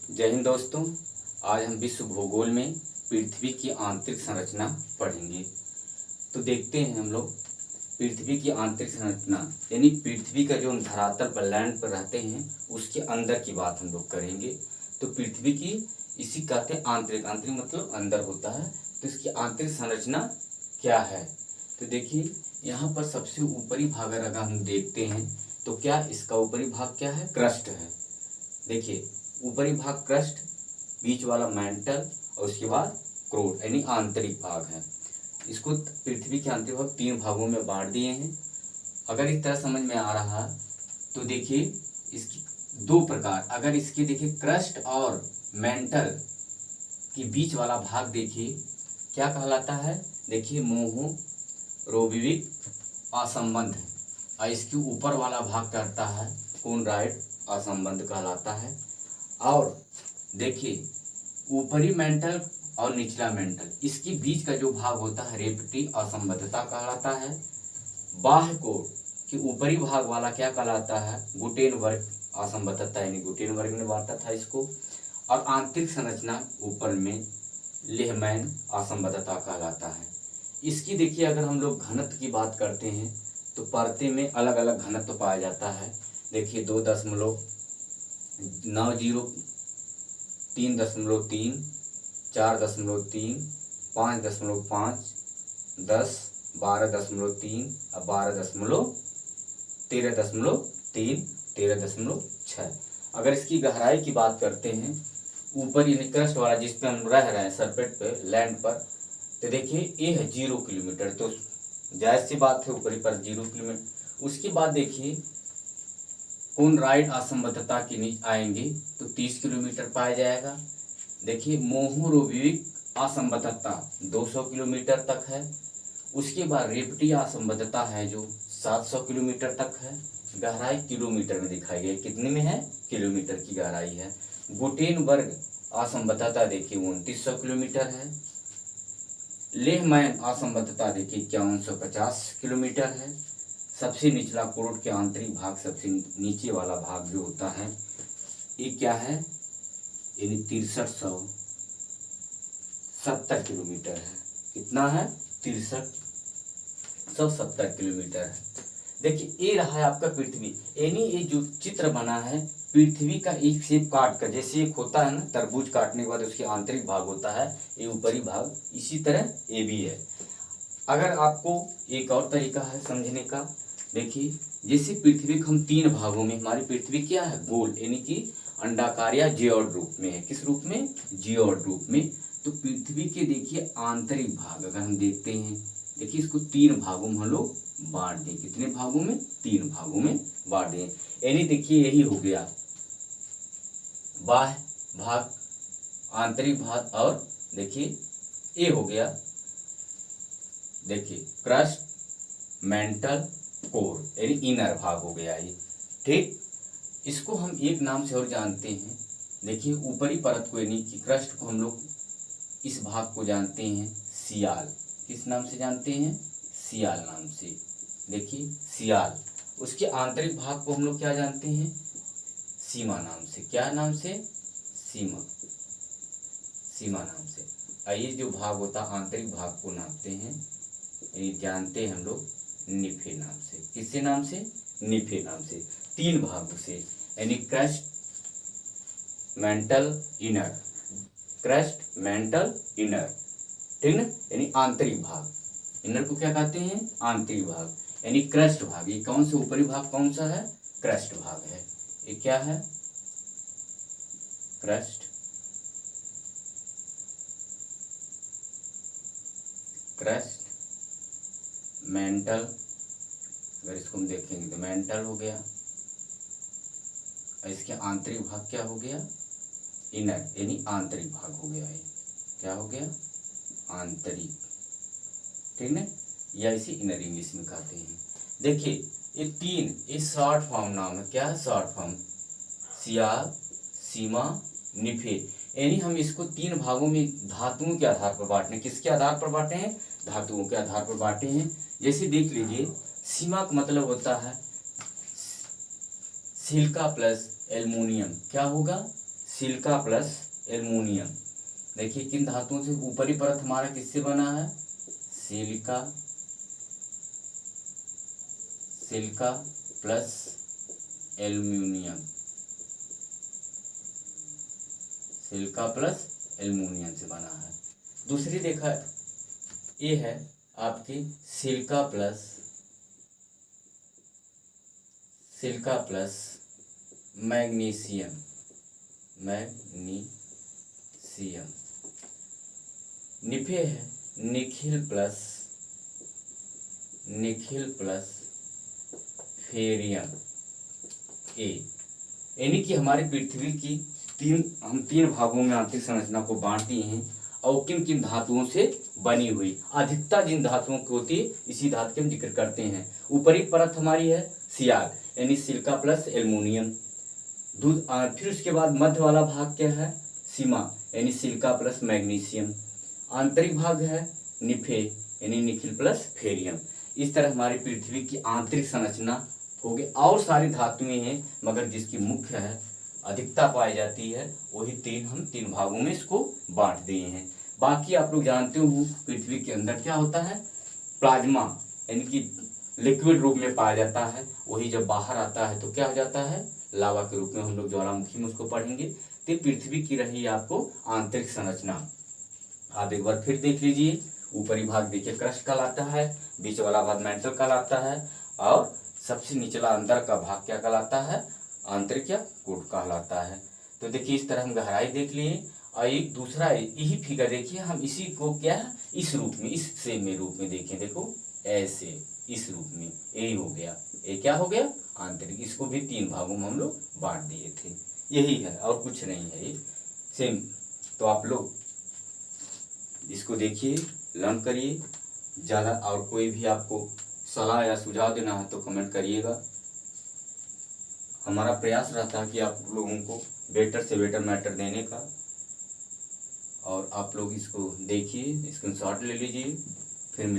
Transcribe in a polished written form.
जय हिंद दोस्तों। आज हम विश्व भूगोल में पृथ्वी की आंतरिक संरचना पढ़ेंगे। तो देखते हैं हम लोग पृथ्वी की आंतरिक संरचना यानी पृथ्वी का जो हम धरातल पर लैंड पर रहते हैं उसके अंदर की बात हम लोग करेंगे। तो पृथ्वी की इसी कहते हैं आंतरिक, आंतरिक मतलब अंदर होता है। तो इसकी आंतरिक संरचना क्या है? तो देखिए यहाँ पर सबसे ऊपरी भाग अगर हम देखते हैं तो क्या इसका ऊपरी भाग क्या है? क्रस्ट है। देखिए ऊपरी भाग क्रस्ट, बीच वाला मेंटल और उसके बाद क्रोड यानी आंतरिक भाग है। इसको पृथ्वी के आंतरिक भाग 3 भागों में बांट दिए हैं। अगर इस तरह समझ में आ रहा तो देखिए इसकी 2 प्रकार, अगर इसके देखिए क्रस्ट और मेंटल के बीच वाला भाग देखिए क्या कहलाता है? देखिए मोह रोविविक असंबंध, और इसके ऊपर वाला भाग करता है कोनराइड असंबंध कहलाता है। और देखिए ऊपरी मेंटल और निचला मेंटल, इसके बीच का जो भाग होता है रेपटी असंबद्धता कहलाता है। बाह्य कोड के ऊपरी भाग वाला क्या कहलाता है? गुटेनबर्ग असंबद्धता यानी गुटेनबर्ग ने बांटा था इसको। और आंतरिक संरचना ऊपर में लेहमैन असंबद्धता कहलाता है। इसकी देखिए अगर हम लोग घनत्व की बात करते हैं तो परतें में अलग अलग घनत्व पाया जाता है। देखिए 2.90, 3.3, 4.3, 5.5, 10, 12.3 और 13.3, 13.6। अगर इसकी गहराई की बात करते हैं ऊपर यानी क्रस्ट वाला जिस पे हम रह रहे हैं सरफेस पे लैंड पर, तो देखिए ये है 0 किलोमीटर। तो जायज़ सी बात है ऊपरी पर 0 किलोमीटर। उसके बाद देखिए कोनराइड असंबद्धता के नीचे आएंगे तो 30 किलोमीटर पाया जाएगा। देखिए मोहोरोविक असंबद्धता 200 किलोमीटर तक है। उसके बाद रेपटी असंबद्धता है जो 700 किलोमीटर तक है। गहराई किलोमीटर में दिखाई गई, कितने में है? किलोमीटर की गहराई है। गुटेनबर्ग असंबद्धता देखिए 2900 किलोमीटर है। लेहमैन असंबद्धता देखिए 5150 किलोमीटर है। सबसे निचला कोड के आंतरिक भाग, सबसे नीचे वाला भाग जो होता है ये क्या है? यानी 6370 किलोमीटर है। कितना है? 6370 किलोमीटर है। देखिए ये रहा है आपका पृथ्वी, यानी ये जो चित्र बना है पृथ्वी का एक शेप काट कर, जैसे एक होता है ना तरबूज काटने के बाद उसके आंतरिक भाग होता है ये ऊपरी भाग, इसी तरह ये भी है। अगर आपको एक और तरीका है समझने का, देखिए जैसे पृथ्वी को हम 3 भागों में, हमारी पृथ्वी क्या है? गोल यानी कि अंडाकार या जियोड रूप में है। किस रूप में? जियोड रूप में। तो पृथ्वी के देखिए आंतरिक भाग अगर हम देखते हैं, देखिए इसको 3 भागों में हम लोग बांट दें। कितने भागों में? 3 भागों में बांट दें। यानी देखिए यही हो गया बाह्य भाग, आंतरिक भाग, और देखिए ये हो गया देखिए क्रस्ट, मेंटल, कोर यानी इनर भाग हो गया ये। ठीक, इसको हम एक नाम से और जानते हैं। देखिए ऊपरी परत को यानी कि क्रस्ट को हम लोग इस भाग को जानते हैं सियाल। किस नाम से जानते हैं? सियाल नाम से। देखिए सियाल। उसके आंतरिक भाग को हम लोग क्या जानते हैं? सीमा नाम से। क्या नाम से? सीमा, सीमा नाम से। ये जो भाग होता है आंतरिक भाग को नापते हैं, ये जानते हैं हम लोग निफे नाम से। किससे नाम से? निफे नाम से। 3 भागों से यानी crust, mental, inner. Crust, mental, inner, ठीक ना? यानी आंतरिक भाग। इनर को क्या कहते हैं? आंतरिक भाग। यानी क्रस्ट भाग, ये कौन सा ऊपरी भाग कौन सा है? क्रस्ट भाग है। ये क्या है? Crust, crust, mental. अगर इसको हम देखेंगे तो मेंटल हो गया, और इसके आंतरिक भाग क्या हो गया? इनर यानी आंतरिक भाग हो गया। ये क्या हो गया? आंतरिक, ठीक ना? या इसे इनर इंग्लिश में कहते हैं। देखिए ये 3, ये शॉर्ट फॉर्म नाम है। क्या है शॉर्ट फॉर्म? सियाल, सीमा, निफे। यानी हम इसको 3 भागों में धातुओं के आधार पर बांटे। किसके आधार पर बांटे हैं? धातुओं के आधार पर बांटे हैं। जैसे देख लीजिए सीमा का मतलब होता है सिलिका प्लस एल्युमिनियम। क्या होगा? Silica plus aluminium. देखिए किन धातुओं से, ऊपरी परत हमारा किससे बना है, silica plus aluminium, silica plus aluminium से बना है। दूसरी देखा ये है आपकी सिलिका प्लस मैग्नीशियम। निफे है निखिल प्लस फेरियम ए। यानी कि हमारी पृथ्वी की तीन भागों में आंतरिक संरचना को बांट दिए हैं और किन किन धातुओं से बनी हुई, अधिकता जिन धातुओं की होती है इसी धातु के हम जिक्र करते हैं। ऊपरी परत हमारी है सियाल यानी सिलिका प्लस एल्युमिनियम। फिर उसके बाद मध्य वाला भाग क्या है, सीमा यानी सिलिका प्लस मैग्नीशियम। आंतरिक भाग है निफे यानी निखिल प्लस फेरियम। इस तरह हमारी पृथ्वी की आंतरिक संरचना हो गई। और सारी धातुएं हैं मगर जिसकी मुख्य है अधिकता पाई जाती है वही हम तीन भागों में इसको बांट दिए हैं। बाकी आप लोग जानते हो पृथ्वी के अंदर क्या होता है, प्लाज्मा यानी कि लिक्विड रूप में पाया जाता है, वही जब बाहर आता है तो क्या हो जाता है, लावा के रूप में। हम लोग ज्वालामुखी में उसको पढ़ेंगे। तो पृथ्वी की रही आपको आंतरिक संरचना। आप एक बार फिर देख लीजिए। ऊपरी भाग देखिए क्रस्ट कहलाता है, बीच वाला भाग मेंटल कहलाता है और सबसे निचला अंदर का भाग क्या कहलाता है, आंतरिक या कूट कहलाता है। तो देखिए इस तरह हम गहराई देख लिए। और एक दूसरा यही फिगर देखिए, हम इसी को क्या है इस रूप में, इस सेम में रूप में देखें, देखो ऐसे इस रूप में, यही हो गया, ये क्या हो गया आंतरिक। इसको भी तीन भागों में हम लोग बांट दिए थे, यही है और कुछ नहीं है, ये सेम। तो आप लोग इसको देखिए, लर्न करिए ज़्यादा। और कोई भी आपको सलाह या सुझाव देना है तो कमेंट करिएगा। हमारा प्रयास रहता है कि आप लोगों को बेटर से बेटर मैटर देने का। और आप लोग इसको देखिए, स्क्रीनशॉट ले लीजिए।